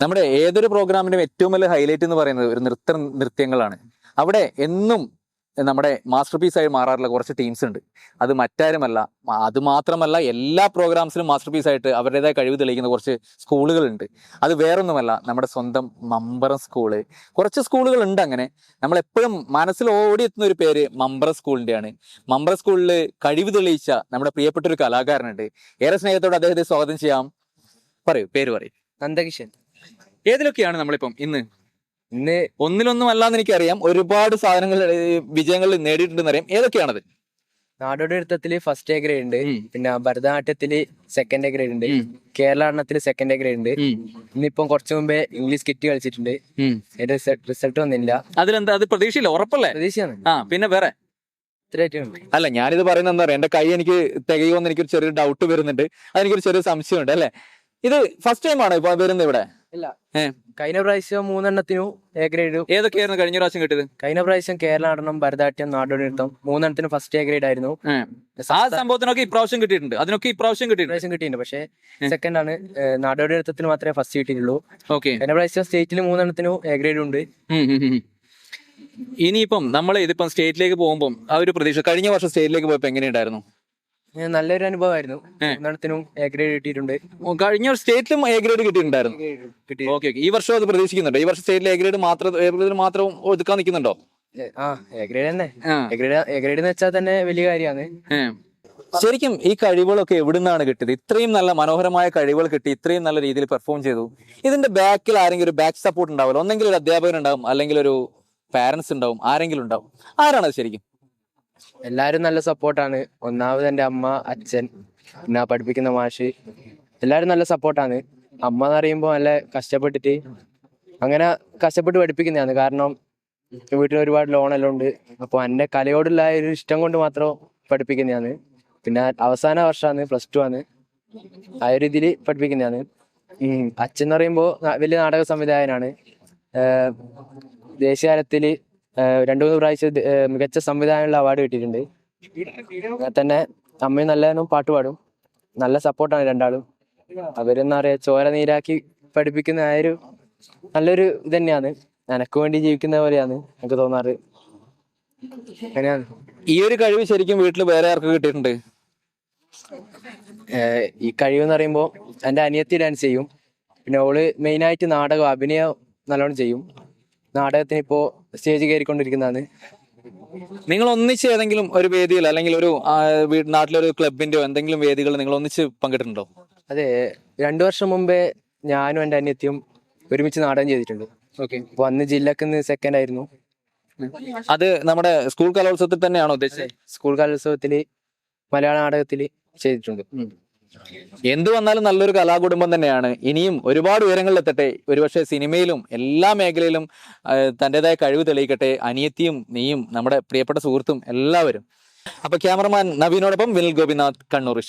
നമ്മുടെ ഏതൊരു പ്രോഗ്രാമിന്റെയും ഏറ്റവും വലിയ ഹൈലൈറ്റ് എന്ന് പറയുന്നത് ഒരു നൃത്യങ്ങളാണ്. അവിടെ എന്നും നമ്മുടെ മാസ്റ്റർ പീസായി മാറാറുള്ള കുറച്ച് ടീംസ് ഉണ്ട്. അത് മറ്റാരുമല്ല, അത് മാത്രമല്ല എല്ലാ പ്രോഗ്രാംസിലും മാസ്റ്റർ പീസായിട്ട് അവരുടേതായ കഴിവ് തെളിയിക്കുന്ന കുറച്ച് സ്കൂളുകളുണ്ട്. അത് വേറൊന്നുമല്ല, നമ്മുടെ സ്വന്തം മമ്പറം സ്കൂള്. കുറച്ച് സ്കൂളുകൾ ഉണ്ട് അങ്ങനെ. നമ്മളെപ്പോഴും മനസ്സിൽ ഓടിയെത്തുന്ന ഒരു പേര് മമ്പറം സ്കൂളിൻ്റെയാണ്. മമ്പറം സ്കൂളിൽ കഴിവ് തെളിയിച്ച നമ്മുടെ പ്രിയപ്പെട്ട ഒരു കലാകാരനുണ്ട്. ഏറെ സ്നേഹത്തോടെ അദ്ദേഹത്തെ സ്വാഗതം ചെയ്യാം. പറയൂ, പേര് പറയും. നന്ദകിഷൻ. ഏതിലൊക്കെയാണ് നമ്മളിപ്പം ഇന്ന് ഒന്നിലൊന്നും അല്ലാന്ന് എനിക്കറിയാം. ഒരുപാട് സാധനങ്ങൾ വിജയങ്ങൾ നേടിയിട്ടുണ്ടെന്ന് അറിയാം. ഏതൊക്കെയാണത്? നാടോടി നൃത്തത്തില് ഫസ്റ്റ് എ ഗ്രേഡ് ഉണ്ട്, പിന്നെ ഭരതനാട്യത്തില് സെക്കൻഡ് എ ഗ്രേഡ് ഉണ്ട്, കേരള നടനത്തില് സെക്കൻഡ് എ ഗ്രേഡ് ഉണ്ട്. ഇന്നിപ്പം കുറച്ചു മുമ്പേ ഇംഗ്ലീഷ് കിറ്റ് കളിച്ചിട്ടുണ്ട്. അതിന്റെ റിസൾട്ട് വന്നില്ല. അതിലെന്താ, അത് പ്രതീക്ഷയില്ല? ഉറപ്പല്ലേ? പ്രതീക്ഷയാണ്. പിന്നെ വേറെ അല്ല, ഞാനിത് പറയുന്നത് എന്താ പറയാ, എന്റെ കൈ എനിക്ക് തികയുമെന്ന് എനിക്കൊരു ചെറിയൊരു ഡൗട്ട് വരുന്നുണ്ട്. അതെനിക്കൊരു ചെറിയ സംശയമുണ്ട്. അല്ലെ, ഇത് ഫസ്റ്റ് ടൈം ആണോ ഇപ്പൊ വരുന്നത് ഇവിടെ? ഇല്ല, കഴിഞ്ഞ പ്രാവശ്യം 3 എ ഗ്രേഡ്. ഏതൊക്കെയായിരുന്നു കഴിഞ്ഞ പ്രാവശ്യം കിട്ടിയത്? കഴിഞ്ഞ പ്രാവശ്യം കേരള നടനം, ഭരതനാട്യം, നാടോടി നൃത്തം 3 ഫസ്റ്റ് എ ഗ്രേഡ് ആയിരുന്നു. ആ സംഭവത്തിനൊക്കെ ഇപ്രാവശ്യം കിട്ടിയിട്ടുണ്ട്. അതിനൊക്കെ ഇപ്രാവശ്യം കിട്ടിയിട്ടുണ്ട്. പക്ഷേ സെക്കൻഡ് ആണ്. നാടോടി നൃത്തത്തിന് മാത്രമേ ഫസ്റ്റ് കിട്ടിയിട്ടുള്ളൂ. ഓക്കെ. കഴിഞ്ഞ പ്രാവശ്യം സ്റ്റേറ്റിൽ 3 എ ഗ്രേഡ് ഉണ്ട്. ഇനിയിപ്പം നമ്മൾ ഇതിപ്പം സ്റ്റേറ്റിലേക്ക് പോകുമ്പോൾ ആ ഒരു പ്രതീക്ഷ, കഴിഞ്ഞ വർഷം സ്റ്റേറ്റിലേക്ക് പോയപ്പോ എങ്ങനെയുണ്ടായിരുന്നു? നല്ലൊരു അനുഭവമായിരുന്നു. 3 എ ഗ്രേഡ് കിട്ടിയിട്ടുണ്ട്. കഴിഞ്ഞ സ്റ്റേറ്റിലും എ ഗ്രേഡ് കിട്ടിയിട്ടുണ്ടായിരുന്നു. ഓക്കെ. ഈ വർഷം അത് പ്രതീക്ഷിക്കുന്നുണ്ടോ? ഈ വർഷം സ്റ്റേറ്റിൽ എ ഗ്രേഡ് മാത്രം ഒതുക്കാൻ നിൽക്കുന്നുണ്ടോ? എ ഗ്രേഡ് തന്നെ. എ ഗ്രേഡ് എന്ന് വെച്ചാൽ തന്നെ വലിയ കാര്യമാണ്. ശരിക്കും ഈ കഴിവുകളൊക്കെ എവിടുന്നാണ് കിട്ടിയത്? ഇത്രയും നല്ല മനോഹരമായ കഴിവുകൾ കിട്ടി, ഇത്രയും നല്ല രീതിയിൽ പെർഫോം ചെയ്തു. ഇതിന്റെ ബാക്കിൽ ആരെങ്കിലും ഒരു ബാക്ക് സപ്പോർട്ട് ഉണ്ടാവുമല്ലോ. ഒന്നെങ്കിൽ ഒരു അധ്യാപകൻ ഉണ്ടാവും, അല്ലെങ്കിൽ ഒരു പാരന്റ്സ് ഉണ്ടാവും, ആരെങ്കിലും ഉണ്ടാവും. ആരാണത് ശരിക്കും? എല്ലാരും നല്ല സപ്പോർട്ടാണ്. ഒന്നാമത് എന്റെ അമ്മ, അച്ഛൻ, പിന്നെ പഠിപ്പിക്കുന്ന മാഷ്, എല്ലാരും നല്ല സപ്പോർട്ടാണ്. അമ്മ എന്ന് പറയുമ്പോൾ നല്ല കഷ്ടപ്പെട്ടിട്ട് പഠിപ്പിക്കുന്നതാണ്. കാരണം വീട്ടിൽ ഒരുപാട് ലോണെല്ലാം ഉണ്ട്. അപ്പോൾ എന്റെ കലയോടുള്ള ഒരു ഇഷ്ടം കൊണ്ട് മാത്രം പഠിപ്പിക്കുന്നതാണ്. പിന്നെ അവസാന വർഷമാണ്, +2 ആണ്. ആ ഒരു ഇതിൽ പഠിപ്പിക്കുന്നതാണ്. അച്ഛൻ എന്ന് പറയുമ്പോൾ വലിയ നാടക സംവിധായകനാണ്. ദേശീയതലത്തില് 2-3 പ്രാവശ്യം മികച്ച സംവിധാനമുള്ള അവാർഡ് കിട്ടിയിട്ടുണ്ട്. അങ്ങനെ തന്നെ അമ്മയും നല്ലോണം പാട്ട് പാടും. നല്ല സപ്പോർട്ടാണ് രണ്ടാളും. അവരെന്താ പറയാ, ചോര നീരാക്കി പഠിപ്പിക്കുന്ന ആ ഒരു നല്ലൊരു ഇത് തന്നെയാണ്. എനക്ക് വേണ്ടി ജീവിക്കുന്ന പോലെയാണ് എനിക്ക് തോന്നാറ്. അങ്ങനെയാണ്. ഈ ഒരു കഴിവ് ശരിക്കും വീട്ടിൽ വേറെ ആർക്ക് കിട്ടിയിട്ടുണ്ട്? ഈ കഴിവ് എന്ന് പറയുമ്പോൾ എൻ്റെ അനിയത്തി ഡാൻസ് ചെയ്യും. പിന്നെ ഓള് മെയിനായിട്ട് നാടകം, അഭിനയം നല്ലോണം ചെയ്യും. നാടകത്തിന് ഇപ്പോ സ്റ്റേജ് കയറിക്കൊണ്ടിരിക്കുന്നതാണ്. നിങ്ങൾ ഒന്നിച്ച് ഏതെങ്കിലും ഒരു വേദിയിൽ, അല്ലെങ്കിൽ ഒരു നാട്ടിലൊരു ക്ലബിന്റെയോ എന്തെങ്കിലും വേദികൾ നിങ്ങൾ ഒന്നിച്ച് പങ്കിട്ടിട്ടുണ്ടോ? അതെ, 2 വർഷം മുമ്പേ ഞാനും എൻ്റെ അനിയത്തിയും ഒരുമിച്ച് നാടകം ചെയ്തിട്ടുണ്ട്. ഓക്കെ. അപ്പൊ അന്ന് ജില്ലക്ക് സെക്കൻഡ് ആയിരുന്നു. അത് നമ്മുടെ സ്കൂൾ കലോത്സവത്തിൽ തന്നെയാണോ ഉദ്ദേശിച്ചത്? സ്കൂൾ കലോത്സവത്തില് മലയാള നാടകത്തില് ചെയ്തിട്ടുണ്ട്. എന്തു വന്നാലും നല്ലൊരു കലാകുടുംബം തന്നെയാണ്. ഇനിയും ഒരുപാട് ഉയരങ്ങളിൽ എത്തട്ടെ. ഒരുപക്ഷെ സിനിമയിലും എല്ലാ മേഖലയിലും തൻ്റെതായ കഴിവ് തെളിയിക്കട്ടെ. അനിയത്തിയും നീയും നമ്മുടെ പ്രിയപ്പെട്ട സുഹൃത്തും എല്ലാവരും. അപ്പൊ ക്യാമറമാൻ നവീനോടൊപ്പം വിനിൽ ഗോപിനാഥ്, കണ്ണൂർ.